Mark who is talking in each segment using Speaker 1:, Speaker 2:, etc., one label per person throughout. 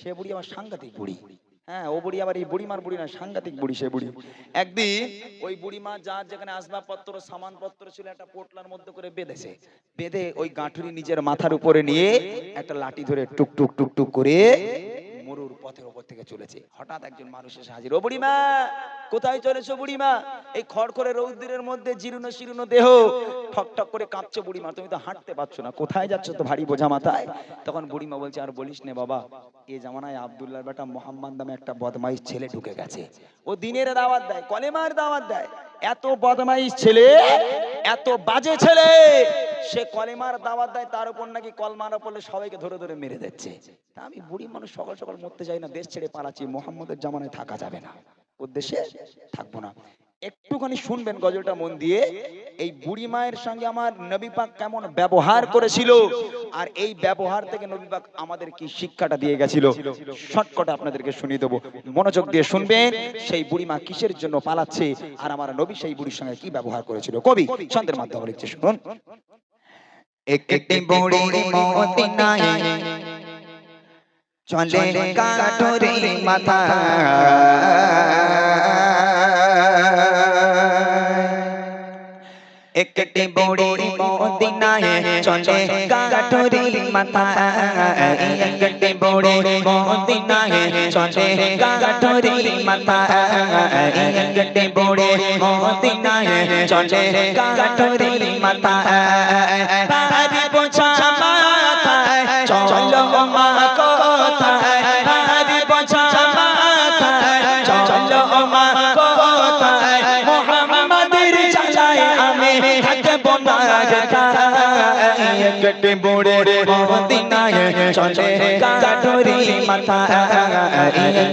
Speaker 1: সে বুড়ি আমার সাংঘাতিক বুড়ি। হ্যাঁ, ও বুড়ি আবার এই বুড়িমার বুড়ি না, সাংঘাতিক বুড়ি সে বুড়ি। একদিন ওই বুড়িমা যার যেখানে আসবাবপত্র সামানপত্র ছিল একটা পোটলার মধ্যে করে বেঁধেছে। বেঁধে ওই গাঁঠুরি নিজের মাথার উপরে নিয়ে একটা লাঠি ধরে টুক টুক টুক টুক করে মরুর পথের উপর থেকে চলেছে। হঠাৎ একজন মানুষ এসে হাজির। ও বুড়িমা, কোথায় চলেছো বুড়িমা? এই খড়খড়ে রৌদ্রের মধ্যে জীর্ণ শীর্ণ দেহ, ঠক ঠক করে কাঁপছে বুড়িমা, তুমি তো হাঁটতে পারছো না, কোথায় যাচ্ছ তো ভারী বোঝা মাথায়? তখন বুড়িমা বলছে, আর বলিস নে বাবা, এই জামানায় আব্দুল্লাহর বেটা মোহাম্মদ নামে একটা বদমাইশ ছেলে ঢুকে গেছে। ও দিনের দাওয়াত দেয়, কলেমার দাওয়াত দেয়। এত বদমাইশ ছেলে, এত বাজে ছেলে, সে কলেমার দাওয়াত দেয়, তার উপর নাকি কলমা না পড়লে সবাইকে ধরে ধরে মেরে দিচ্ছে। তা আমি বুড়ি মানুষ, সকাল সকাল মরতে যাই না, দেশ ছেড়ে পালাচ্ছি, মোহাম্মদের জামানায় থাকা যাবে না, উদ্দেশ্যে থাকবো না। একটুখানি শুনবেন গজলটা মন দিয়ে। এই বুড়ি মায়ের সঙ্গে আমার নবী পাক কেমন ব্যবহার করেছিল, আর এই ব্যবহার থেকে নবী পাক আমাদের কি শিক্ষাটা দিয়ে গেছিল, শর্টকাটে আপনাদেরকে শুনিয়ে দেবো, মনোযোগ দিয়ে শুনবেন। সেই বুড়ি মা কিসের জন্য পালাচ্ছে, আর আমার নবী সেই বুড়ির সঙ্গে কি ব্যবহার করেছিল, কবি ছন্দের মাধ্যমে লিখছে, শুনুন।
Speaker 2: একটি বুড়ি মদিনায় চলে কাঠুরে মাথা, একটি বুড়ি মদিনায় চলে কাঠুরে মাথা, একটি বুড়ি মদিনায় চলে কাঠুরে মাথা, একটি বুড়ি মদিনায় চলে কাঠুরে মাথা, পারি বোঝা মাথায় চলো মা কোথায়, পারি বোঝা মাথায় চলো মা কোথায়, মোহাম্মদের জ্বালায় আমি থাকবো না ঢাকায়, একটি বুড়ি মদিনায় চলে কাঠুরে মাথা,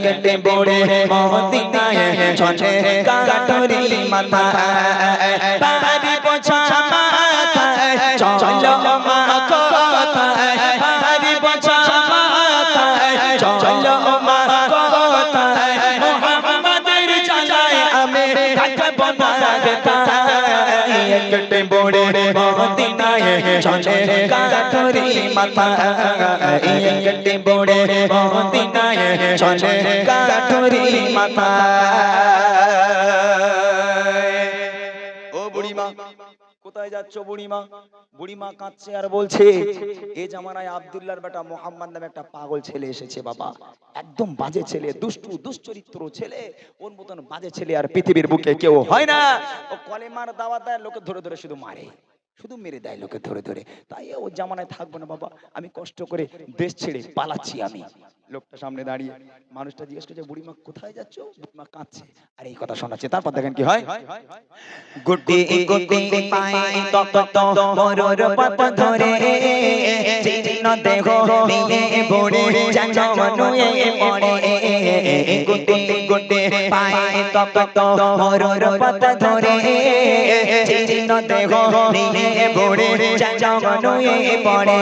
Speaker 2: একটি বুড়ি মদিনায় চলে কাঠুরে মাথা, পারি বোঝা মাথায় চলো মা কোথায়, পারি বোঝা মাথায় চলো মা কোথায়, মোহাম্মদের জ্বালায় আমি থাকবো না ঢাকায়, একটি বুড়ি মদিনায় চলে কাঠুরে মাথা, একটি বুড়ি মদিনায় চলে কাঠুরে মাথা।
Speaker 1: ও বুড়িমা, কোথায় যাচ্ছ বুড়িমা? বুড়িমা কাঁদছে আর বলছে, এই জামানায় আব্দুল্লাহর বেটা মোহাম্মদ নামে একটা পাগল ছেলে এসেছে বাবা, একদম বাজে ছেলে, দুষ্টু দুশ্চরিত্র ছেলে, ওর মতন বাজে ছেলে আর পৃথিবীর বুকে কেউ হয় না। ও কলেমার দাওয়াত দেয়, লোকে ধরে ধরে শুধু মারে, শুধু মেরে দেয় লোকে ধরে ধরে। তাই ও জামানায় থাকবো না বাবা, আমি কষ্ট করে দেশ ছেড়ে পালাচ্ছি আমি। লোকটা সামনে দাঁড়িয়ে, মানুষটা জিজ্ঞেস করছে, বুড়িমা কোথায় যাচ্ছ? বুড়িমা কাঁদছে আর এই কথা শোনাচ্ছে। তারপর দেখেন কি হয়।
Speaker 2: গুটি গুটি পায়ে তপ্ত মরুর পথ ধরে, জীর্ণ দেহ নিয়ে বুড়ি যেন নুয়ে পড়ে, গুটি গুটি পায়ে তপ্ত মরুর পথ ধরে, জীর্ণ দেহ নিয়ে বুড়ি যেন নুয়ে পড়ে,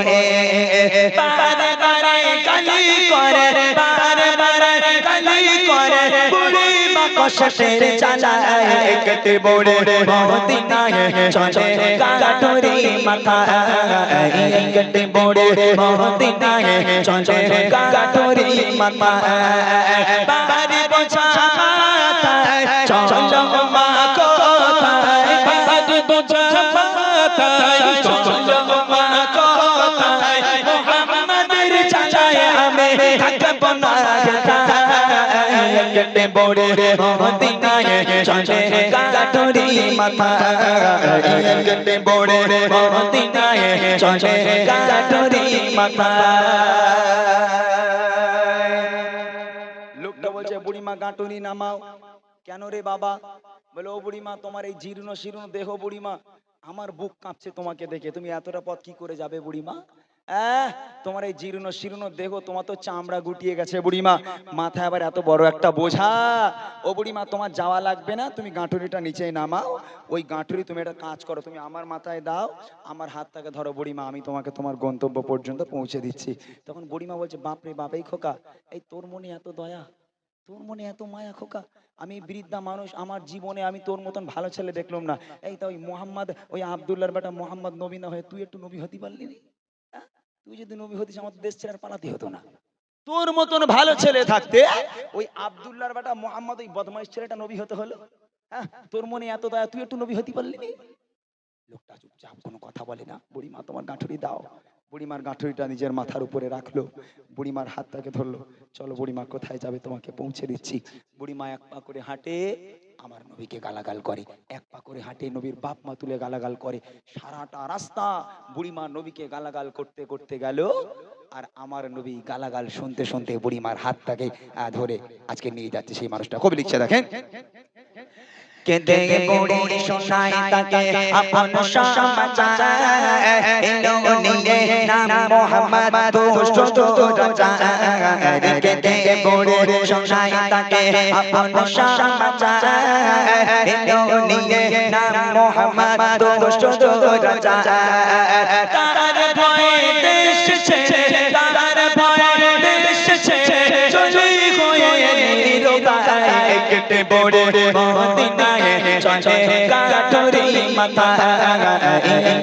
Speaker 2: বারে বারে গালি করে, বারে বারে গালি করে, বুড়ি মা কষ্টের জ্বালায়, একটি বুড়ি মদিনায় চলে কাঠুরে মাথা, একটি বুড়ি মদিনায় চলে কাঠুরে মাথা, পারি বোঝা মাথায় চলো মা কোথায়, পারি বোঝা মাথায় চলো মা কোথায়, মোহাম্মদের জ্বালায় আমি থাকবো না ঢাকায়, একটি বুড়ি মদিনায় চলে কাঠুরে মাথা, একটি বুড়ি মদিনায় চলে কাঠুরে মাথা।
Speaker 1: লোকটা বলছে, বুড়িমা গাঁটুনি নামাও। কেন রে বাবা? বলে, ও বুড়িমা, তোমার এই জীর্ণ শীর্ণ দেহ বুড়িমা, আমার বুক কাঁপছে তোমাকে দেখে, তুমি এতটা পথ কি করে যাবে বুড়িমা? তোমার এই জীর্ণ শীর্ণ দেহ, তোমার তো চামড়া গুটিয়ে গেছে বুড়িমা, মাথায় আবার এত বড় একটা বোঝা। ও বুড়িমা, তোমার যাওয়া লাগবে না, তুমি গাঁটুরিটা নিচে নামাও। ওই গাঁটুরি তুমি একটা কাজ করো, তুমি আমার মাথায় দাও, আমার হাতটাকে ধরো বুড়িমা, আমি তোমাকে তোমার গন্তব্য পর্যন্ত পৌঁছে দিচ্ছি। তখন বুড়িমা বলছে, বাপরে বাপ, এই খোকা, এই তোর মনে এত দয়া, তোর মনে এত মায়া খোকা, আমি বৃদ্ধা মানুষ, আমার জীবনে আমি তোর মতন ভালো ছেলে দেখলাম না। এই তো ওই মোহাম্মদ, ওই আব্দুল্লাহর বেটা মোহাম্মদ নবী না হয়ে তুই একটু নবী হতে পারলি নি? তুই যদি নবী হতিস, আমার দেশ ছেড়ে আর পালাতে হতো না। তোর মতন ভালো ছেলে থাকতে ওই আব্দুল্লাহর বেটা মোহাম্মদ ওই বদমাইশ ছেলেটা নবী হতে হলো। হ্যাঁ, তোর মনে এত দয়া, তুই একটু নবী হতে পারলি নি? লোকটা চুপচাপ কোনো কথা বলে না। বুড়িমা তোমার গাঁঠুরি দাও। বুড়িমার গাঁঠুরিটা নিজের মাথার উপরে রাখলো, বুড়িমার হাতটাকে ধরলো। চলো বুড়িমা, কোথায় যাবে তোমাকে পৌঁছে দিচ্ছি। বুড়িমা এক পা করে হাঁটে, আমার নবীকে গালাগাল করে। এক পা করে হাঁটে, নবীর বাপ মা তুলে গালাগাল করে। সারাটা রাস্তা বুড়িমা নবীকে গালাগাল করতে করতে গেল। আর আমার নবী গালাগাল শুনতে শুনতে বুড়িমার হাতটাকে ধরে আজকে নিয়ে যাচ্ছে সেই মানুষটা। কবি লিখছে দেখেন,
Speaker 2: কেঁদে বুড়ি শোনায় তাকে আপন সমাচার, এলো নিয়ে নাম মোহাম্মদ দুষ্ট রাজার। কেঁদে বুড়ি শোনায় তাকে আপন সমাচার, এলো নিয়ে নাম মোহাম্মদ দুষ্ট রাজার। তার ভয়ে দেশ ছেড়ে, তার ভয়ে দেশ ছেড়ে চলে হয়ে নিরুপায়। কেটে বুড়ি মদিনায় চলে গাঁঠুরি মাথায়,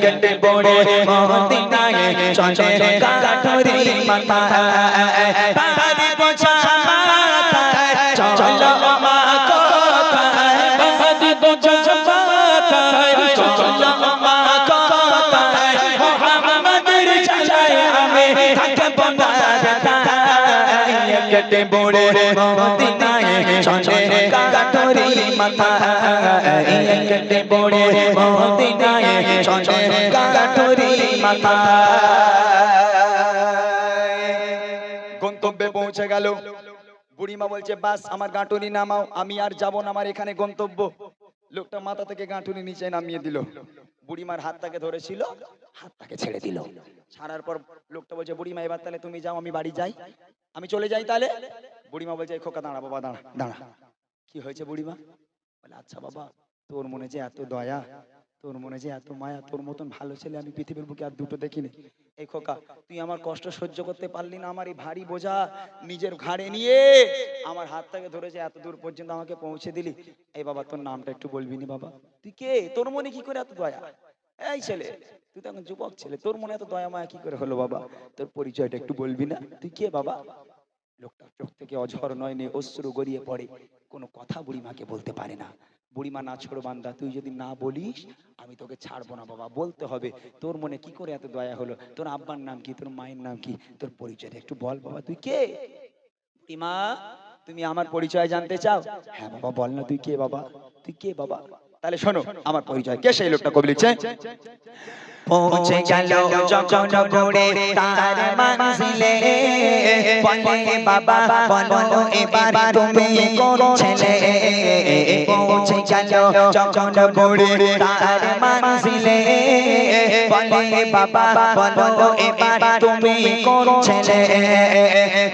Speaker 2: কেটে বুড়ি মদিনায় চলে গাঁঠুরি মাথায়। তারি বোঝা মাথায় চলো মা কোথায়, তারি বোঝা মাথায় চলো মা কোথায়। মোহাম্মদের চালায় আমি থাকব না তাই, কেটে বুড়ি মদিনায় চলে গাঁঠুরি মাথায়, কেটে বুড়ি মদিনায় চলে গাঁঠুরি মাথায়।
Speaker 1: গন্তব্যে পৌঁছে গেল। বুড়িমা বলছে বাস আমার গাঁটুনি নামাও, আমি আর যাব না, আমার এখানে গন্তব্য। লোকটা মাথা থেকে গাঁটুনি নিচে নামিয়ে দিল। বুড়িমার হাতটাকে ধরেছিল, হাতটাকে ছেড়ে দিল। ছাড়ার পর লোকটা বলছে বুড়িমা এবার তাহলে তুমি যাও, আমি বাড়ি যাই, আমি চলে যাই তাহলে। বুড়িমা বলছে এই খোকা দাঁড়া বাবা, দাঁড়া দাঁড়া। কি হয়েছে বুড়িমা? বলে আচ্ছা বাবা, তোর মনে যে এত দয়া, তোর মনে যে এত মায়া, তোর মতন ভালো ছেলে আমি পৃথিবীর বুকে আর দুটো দেখিনি। এই খোকা, তুই আমার কষ্ট সহ্য করতে পারলি না, আমার এই ভারী বোঝা নিজের ঘাড়ে নিয়ে আমার হাতটাকে ধরেছে এত দূর পর্যন্ত আমাকে পৌঁছে দিলি। এই বাবা তোর নামটা একটু বলবি নি বাবা? তুই কে? তোর মনে কি করে এত দয়া? এই ছেলে, তুই তো এখন যুবক ছেলে, তোর মনে এত দয়া মায়া কি করে হলো বাবা? তোর পরিচয়টা একটু বলবি না? তুই কে বাবা? লোকটা চোখ থেকে অঝর নয়নে অশ্রু গড়িয়ে পড়ে, কোনো কথা বুড়িমাকে বলতে পারে না। বুড়িমা না ছোড় বান্দা, তুই যদি না বলিস আমি তোকে ছাড়বো না বাবা, বলতে হবে। তোর মনে কি করে এত দয়া হলো? তোর আব্বার নাম কি, তোর মায়ের নাম কি, তোর পরিচয়টা একটু বল বাবা, তুই কে? বুড়িমা, তুমি আমার পরিচয় জানতে চাও? হ্যাঁ বাবা বল না, তুই কে বাবা, তুই কে বাবা? তাহলে শোনো আমার পরিচয়। কে সেই লোকটা? কবি লিখছে,
Speaker 2: পৌঁছে গেল যখন বুড়ি তার মঞ্জিলে, বলে বাবা বলো এবার তুমি কোন ছেলে। পৌঁছে গেল যখন বুড়ি তার মঞ্জিলে, বলে বাবা বলো এবার তুমি কোন ছেলে।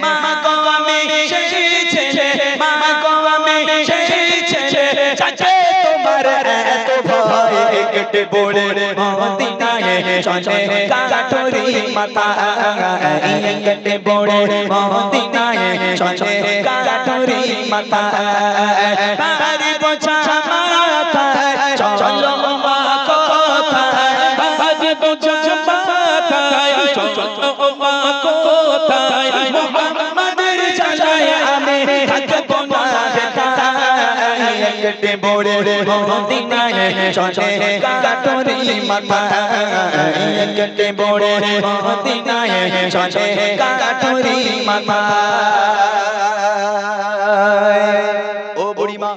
Speaker 2: মা গো আমি সেই ছেলে, মা গো আমি সেই ছেলে, যাকে তোমার এত ভয়। কেটে বুড়ি মদিনায় চলে গাঁঠুরি মাথায়, কেটে বুড়ি মদিনায় চলে গাঁঠুরি মাথায়। তারি বোঝা মাথায় চলো মা কোথায়, তারি বোঝা মাথায় চলো মা কোথায়। মোহাম্মদের চালায় আমি থাকব না তাই, কেটে বুড়ি মদিনায় চলে গাঁঠুরি মাথায়, কেটে বুড়ি মদিনায় চলে গাঁঠুরি মাথায়।
Speaker 1: ও বুড়িমা,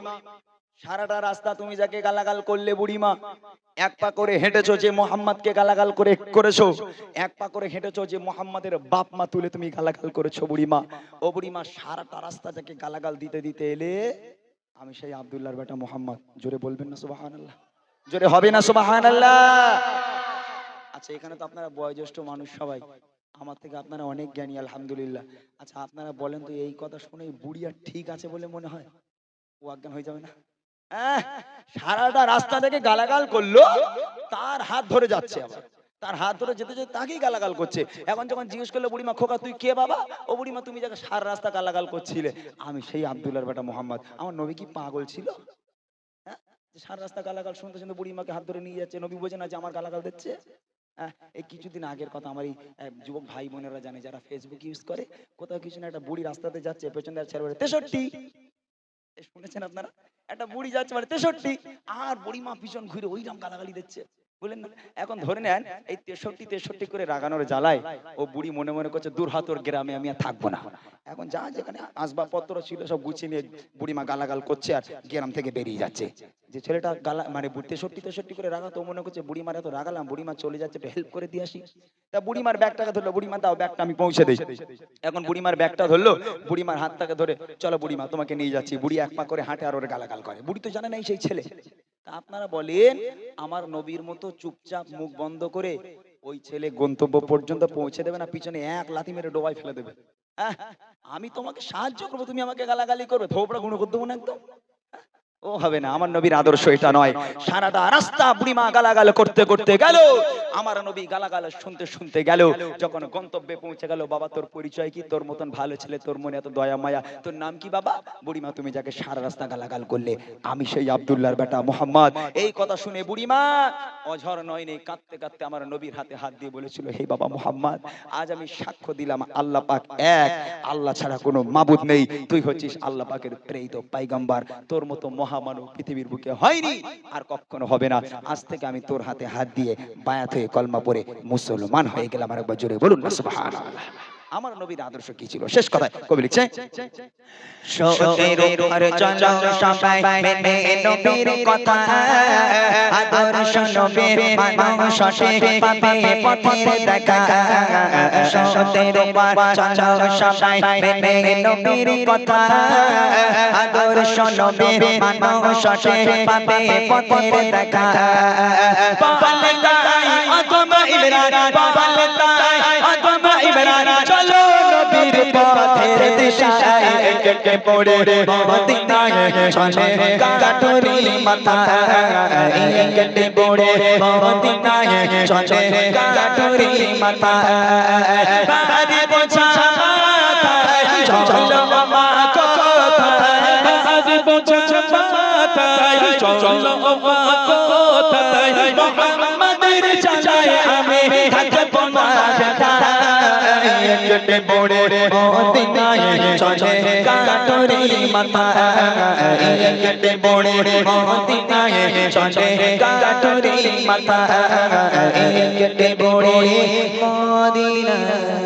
Speaker 1: সারাটা রাস্তা তুমি যাকে গালাগাল করলে বুড়িমা, এক পা করে হেঁটেছো যে মোহাম্মদকে গালাগাল করেছো, এক পা করে হেঁটেছো যে মোহাম্মদের বাপ মা তুলে তুমি গালাগাল করেছো বুড়িমা। ও বুড়িমা, সারাটা রাস্তা যাকে গালাগাল দিতে দিতে এলে আমি সেই আব্দুল্লাহর বেটা মোহাম্মদ। জোরে বলবেন না সুবহানাল্লাহ? জোরে হবে না সুবহানাল্লাহ? আচ্ছা, এখানে তো আপনারা বয়োজ্যেষ্ঠ মানুষ সবাই, আমার থেকে আপনারা অনেক জ্ঞানী আলহামদুলিল্লাহ। আচ্ছা আপনারা বলেন তো, এই কথা শুনে বুড়ি আর ঠিক আছে বলে মনে হয়? ও অজ্ঞান হয়ে যাবে না? সারাটা রাস্তা থেকে গালাগাল করলো, তার হাত ধরে যাচ্ছে, আবার তার হাত ধরে যেতে যেতে তাকেই গালাগাল করছে। এখন যখন জিজ্ঞেস করলো বুড়িমা খোকা তুই কে বাবা? ও বুড়িমা তুমি যাকে সারা রাস্তা গালাগাল করছিলে, আমি সেই আব্দুল্লাহর বেটা মোহাম্মদ। আমার নবী কি পাগল ছিল? হ্যাঁ, যে সারা রাস্তা গালাগাল শুনতে শুনতে বুড়িমাকে হাত ধরে নিয়ে যাচ্ছে, নবী বোঝে না যে আমার গালাগাল দিচ্ছে? এই কিছুদিন আগের কথা, আমার এই যুবক ভাই বোনেরা জানে যারা ফেসবুক ইউজ করে, কোথাও কিছু না একটা বুড়ি রাস্তাতে যাচ্ছে, পেছনে ছেলে বলে 63, শুনেছেন আপনারা? একটা বুড়ি যাচ্ছে মানে 63, আর বুড়ি মা পিছন ঘুরে ওইরকম গালাগালি দিচ্ছে, বলেন না? এখন ধরে নেন এই 63 করে রাগানোর জ্বালায় ও বুড়ি মনে মনে করছে দূর হাতর গ্রামে আমি আর থাকবো না। এখন যা যেখানে আসবাবপত্র ছিল সব গুছিয়ে নিয়ে বুড়িমা গালাগাল করছে আর গ্রাম থেকে বেরিয়ে যাচ্ছে। যে ছেলেটা গালা মানে 63 করে রাগাতো, মনে করছে বুড়িমার এত রাগালাম, বুড়িমা চলে যাচ্ছে, একটু হেল্প করে দিয়ে আসি। তা বুড়িমার ব্যাগটাকে ধরলো, বুড়িমা দাও ব্যাগটা আমি পৌঁছে দিই। এখন বুড়িমার ব্যাগটা ধরলো, বুড়িমার হাতটাকে ধরে চলো বুড়িমা তোমাকে নিয়ে যাচ্ছি। বুড়ি এক পা করে হাঁটে আর ওর গালাগাল করে, বুড়ি তো জানে না সেই ছেলে। তা আপনারা বলেন আমার নবীর মতো চুপচাপ মুখ বন্ধ করে ওই ছেলে গন্তব্য পর্যন্ত পৌঁছে দেবে না পিছনে এক লাথি মেরে ডোবায় ফেলে দেবে? আমি তোমাকে সাহায্য করবো, তুমি আমাকে গালাগালি করবে, থোপড়া গুঁড়ো করে দেবো না একদম? ও হবে না, আমার নবীর আদর্শ এটা নয়। সারাটা রাস্তা বুড়িমা গালাগাল করতে করতে গেল, আমার নবী গালাগাল শুনতে শুনতে গেল, যখন গন্তব্যে পৌঁছে গেল, বাবা তোর পরিচয় কি? তোর মতন ভালো ছেলে, তোর মনে এত দয়া মায়া, তোর নাম কি বাবা? বুড়িমা তুমি যাকে সারা রাস্তা গালাগাল করলে, আমি সেই আব্দুল্লাহর বেটা মোহাম্মদ। এই কথা শুনে বুড়িমা অঝর নয়নে কাঁদতে কাঁদতে আমার নবীর হাতে হাত দিয়ে বলেছিল, হে বাবা মোহাম্মদ, আজ আমি সাক্ষ্য দিলাম আল্লাহ পাক এক, আল্লাহ ছাড়া কোনো মাবুদ নেই, তুই হচ্ছিস আল্লাহ পাকের প্রেরিত পয়গম্বর, তোর মতো মহামানব পৃথিবীর বুকে হয়নি আর কখনো হবে না। আজ থেকে আমি তোর হাতে হাত দিয়ে বায়াত হয়ে কলমা পড়ে মুসলমান হয়ে গেলাম। আরেকবার জোরে বলুন না সুবহানাল্লাহ। আমার নবীর আদর্শ কি ছিল? শেষ কথায় কবি লিখছে,
Speaker 2: সতের উপর চলো সবাই মেনে নবীর কথা, আদর্শ নবীর মানো সঠিক পাবে পথের দেখা। সতের উপর চলো সবাই মেনে নবীর কথা, আদর্শ নবীর মানো সঠিক পাবে পথের দেখা। পালতাই আদম ইমরান, পালতাই আদম ইমরান, চলো নবীর পথের দিশায় কেটে পড়ে মদিনায় চলে কাটুরি মাথা, কেটে পড়ে মদিনায় চলে কাটুরি মাথা। বাড়ি বোঝা মাথায় চলো মা কোথায়, বাড়ি বোঝা মাথায় চলো মা কোথায়, মোহাম্মদের চালায় আমি থাকবো না কেটে পড়ে মদিনায় চলে কাটুরি মাথা, কেটে পড়ে মদিনায় চলে কাটুরি মাথা, কেটে পড়ে মদিনায়